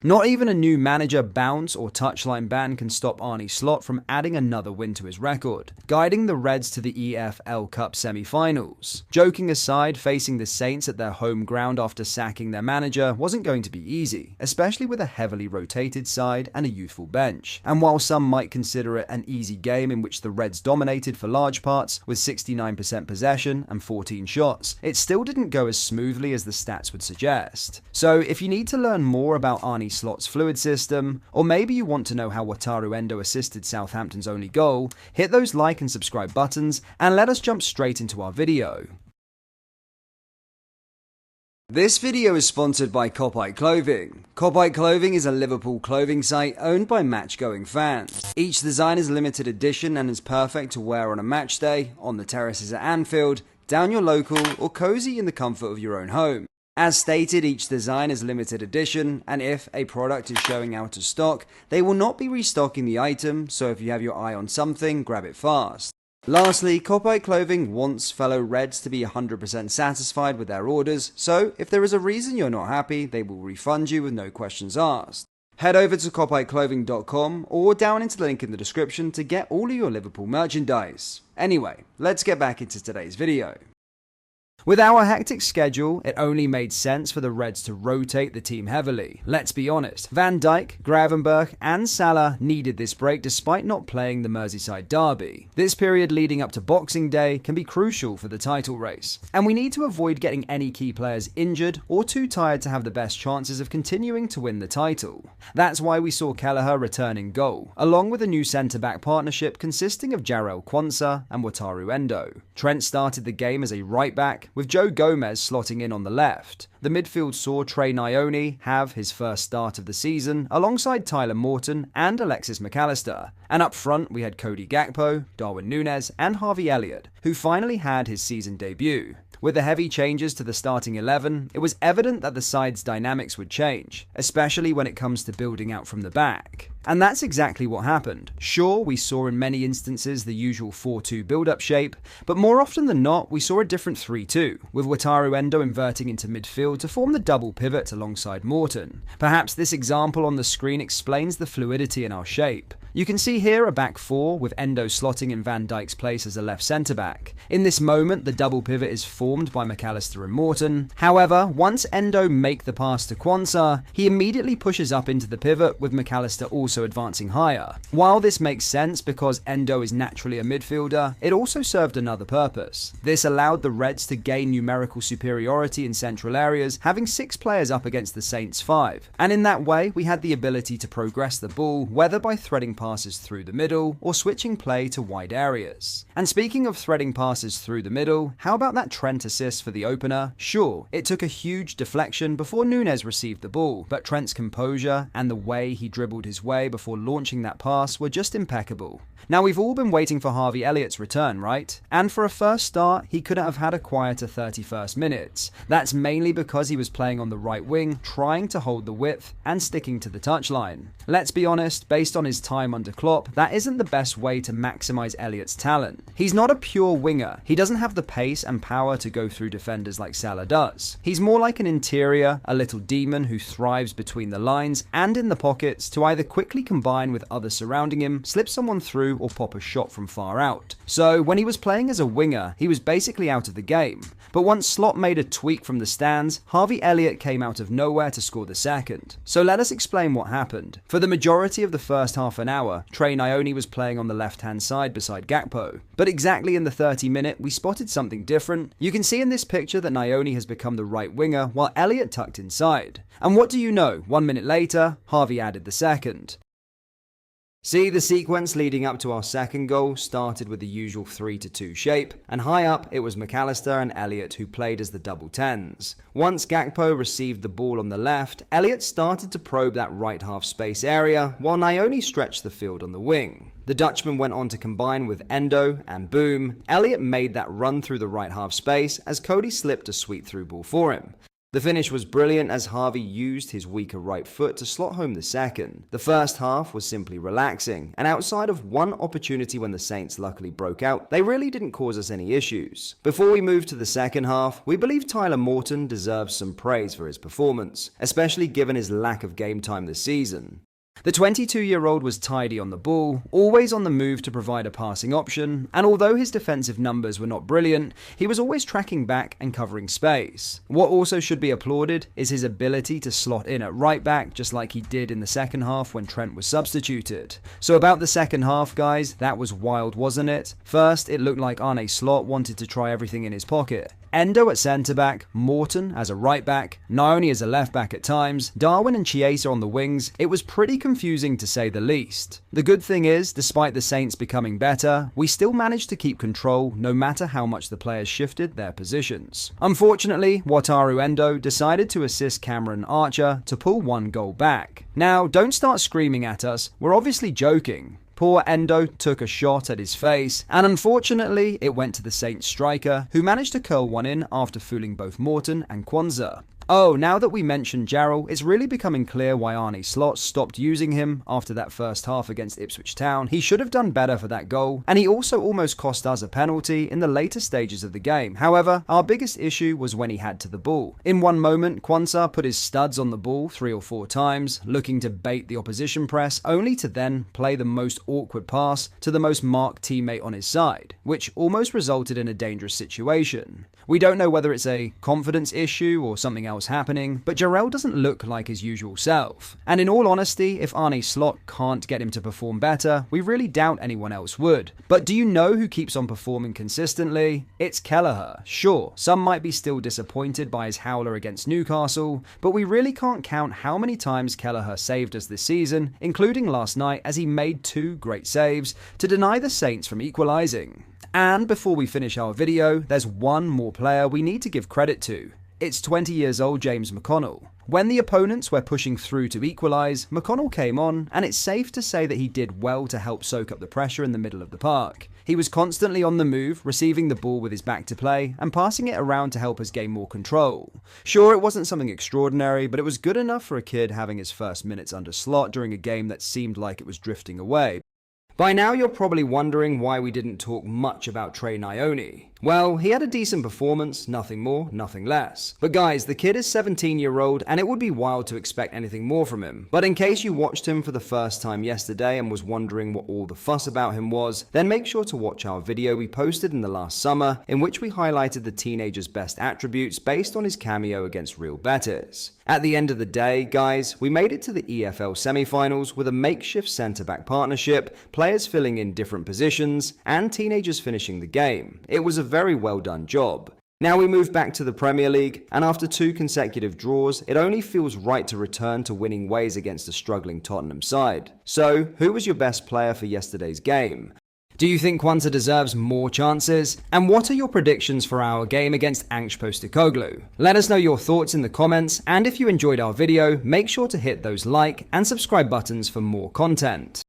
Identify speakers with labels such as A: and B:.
A: Not even a new manager bounce or touchline ban can stop Arne Slot from adding another win to his record, guiding the Reds to the EFL Cup semi-finals. Joking aside, facing the Saints at their home ground after sacking their manager wasn't going to be easy, especially with a heavily rotated side and a youthful bench. And while some might consider it an easy game in which the Reds dominated for large parts with 69% possession and 14 shots, it still didn't go as smoothly as the stats would suggest. So if you need to learn more about Arne Slot's fluid system, or maybe you want to know how Wataru Endo assisted Southampton's only goal, hit those like and subscribe buttons and let us jump straight into our video. This video is sponsored by Copite Clothing. Copite Clothing is a Liverpool clothing site owned by match-going fans. Each design is limited edition and is perfect to wear on a match day, on the terraces at Anfield, down your local, or cozy in the comfort of your own home. As stated, each design is limited edition, and if a product is showing out of stock, they will not be restocking the item, so if you have your eye on something, grab it fast. Lastly, Copite Clothing wants fellow Reds to be 100% satisfied with their orders, so if there is a reason you're not happy, they will refund you with no questions asked. Head over to copiteclothing.com or down into the link in the description to get all of your Liverpool merchandise. Anyway, let's get back into today's video. With our hectic schedule, it only made sense for the Reds to rotate the team heavily. Let's be honest, Van Dijk, Gravenberch and Salah needed this break despite not playing the Merseyside derby. This period leading up to Boxing Day can be crucial for the title race, and we need to avoid getting any key players injured or too tired to have the best chances of continuing to win the title. That's why we saw Kelleher return in goal, along with a new centre-back partnership consisting of Jarell Quansah and Wataru Endo. Trent started the game as a right-back, with Joe Gomez slotting in on the left. The midfield saw Trey Nyoni have his first start of the season alongside Tyler Morton and Alexis McAllister. And up front we had Cody Gakpo, Darwin Núñez and Harvey Elliott, who finally had his season debut. With the heavy changes to the starting 11, it was evident that the side's dynamics would change, especially when it comes to building out from the back. And that's exactly what happened. Sure, we saw in many instances the usual 4-2 build-up shape, but more often than not, we saw a different 3-2, with Wataru Endo inverting into midfield to form the double pivot alongside Morton. Perhaps this example on the screen explains the fluidity in our shape. You can see here a back four with Endo slotting in Van Dijk's place as a left centre-back. In this moment, the double pivot is formed by McAllister and Morton. However, once Endo make the pass to Quansah, he immediately pushes up into the pivot with McAllister also advancing higher. While this makes sense because Endo is naturally a midfielder, it also served another purpose. This allowed the Reds to gain numerical superiority in central areas, having 6 players up against the Saints' 5. And in that way, we had the ability to progress the ball, whether by threading passes through the middle or switching play to wide areas. And speaking of threading passes through the middle, how about that Trent assist for the opener? Sure, it took a huge deflection before Núñez received the ball, but Trent's composure and the way he dribbled his way before launching that pass were just impeccable. Now, we've all been waiting for Harvey Elliott's return, right? And for a first start, he couldn't have had a quieter 31st minutes. That's mainly because he was playing on the right wing, trying to hold the width and sticking to the touchline. Let's be honest, based on his time under Klopp, that isn't the best way to maximize Elliott's talent. He's not a pure winger. He doesn't have the pace and power to go through defenders like Salah does. He's more like an interior, a little demon who thrives between the lines and in the pockets to either quickly combine with others surrounding him, slip someone through, or pop a shot from far out. So when he was playing as a winger, he was basically out of the game. But once Slot made a tweak from the stands, Harvey Elliott came out of nowhere to score the second. So let us explain what happened. For the majority of the first half an hour, Trey Nyoni was playing on the left-hand side beside Gakpo. But exactly in the 30th minute, we spotted something different. You can see in this picture that Nyoni has become the right winger while Elliott tucked inside. And what do you know? 1 minute later, Harvey added the second. See, the sequence leading up to our second goal started with the usual 3-2 shape, and high up it was McAllister and Elliott who played as the double tens. Once Gakpo received the ball on the left, Elliott started to probe that right half space area, while Nyoni stretched the field on the wing. The Dutchman went on to combine with Endo, and boom, Elliott made that run through the right half space as Cody slipped a sweet through ball for him. The finish was brilliant as Harvey used his weaker right foot to slot home the second. The first half was simply relaxing, and outside of one opportunity when the Saints luckily broke out, they really didn't cause us any issues. Before we move to the second half, we believe Tyler Morton deserves some praise for his performance, especially given his lack of game time this season. The 22-year-old was tidy on the ball, always on the move to provide a passing option, and although his defensive numbers were not brilliant, he was always tracking back and covering space. What also should be applauded is his ability to slot in at right back, just like he did in the second half when Trent was substituted. So about the second half, guys, that was wild, wasn't it? First, it looked like Arne Slot wanted to try everything in his pocket. Endo at centre-back, Morton as a right-back, Naoni as a left-back at times, Darwin and Chiesa on the wings. It was pretty confusing to say the least. The good thing is, despite the Saints becoming better, we still managed to keep control no matter how much the players shifted their positions. Unfortunately, Wataru Endo decided to assist Cameron Archer to pull one goal back. Now, don't start screaming at us, we're obviously joking. Poor Endo took a shot at his face, and unfortunately, it went to the Saints striker, who managed to curl one in after fooling both Morton and Kwanzaa. Oh, now that we mentioned Jarrell, it's really becoming clear why Arne Slot stopped using him after that first half against Ipswich Town. He should have done better for that goal, and he also almost cost us a penalty in the later stages of the game. However, our biggest issue was when he had to the ball. In one moment, Kwanzaa put his studs on the ball 3 or 4 times, looking to bait the opposition press, only to then play the most awkward pass to the most marked teammate on his side, which almost resulted in a dangerous situation. We don't know whether it's a confidence issue or something else happening, but Jarrell doesn't look like his usual self. And in all honesty, if Arne Slot can't get him to perform better, we really doubt anyone else would. But do you know who keeps on performing consistently? It's Kelleher. Sure, some might be still disappointed by his howler against Newcastle, but we really can't count how many times Kelleher saved us this season, including last night as he made 2 great saves to deny the Saints from equalising. And before we finish our video, there's one more player we need to give credit to. It's 20 years old James McConnell. When the opponents were pushing through to equalise, McConnell came on, and it's safe to say that he did well to help soak up the pressure in the middle of the park. He was constantly on the move, receiving the ball with his back to play, and passing it around to help us gain more control. Sure, it wasn't something extraordinary, but it was good enough for a kid having his first minutes under Slot during a game that seemed like it was drifting away. By now you're probably wondering why we didn't talk much about Trey Nyoni. Well, he had a decent performance, nothing more, nothing less. But guys, the kid is 17-year-old and it would be wild to expect anything more from him. But in case you watched him for the first time yesterday and was wondering what all the fuss about him was, then make sure to watch our video we posted in the last summer in which we highlighted the teenager's best attributes based on his cameo against Real Betis. At the end of the day, guys, we made it to the EFL semi-finals with a makeshift centre-back partnership, players filling in different positions, and teenagers finishing the game. It was a very well done job. Now we move back to the Premier League, and after 2 consecutive draws, it only feels right to return to winning ways against a struggling Tottenham side. So, who was your best player for yesterday's game? Do you think Kwanzaa deserves more chances? And what are your predictions for our game against Ange Postecoglou? Let us know your thoughts in the comments, and if you enjoyed our video, make sure to hit those like and subscribe buttons for more content.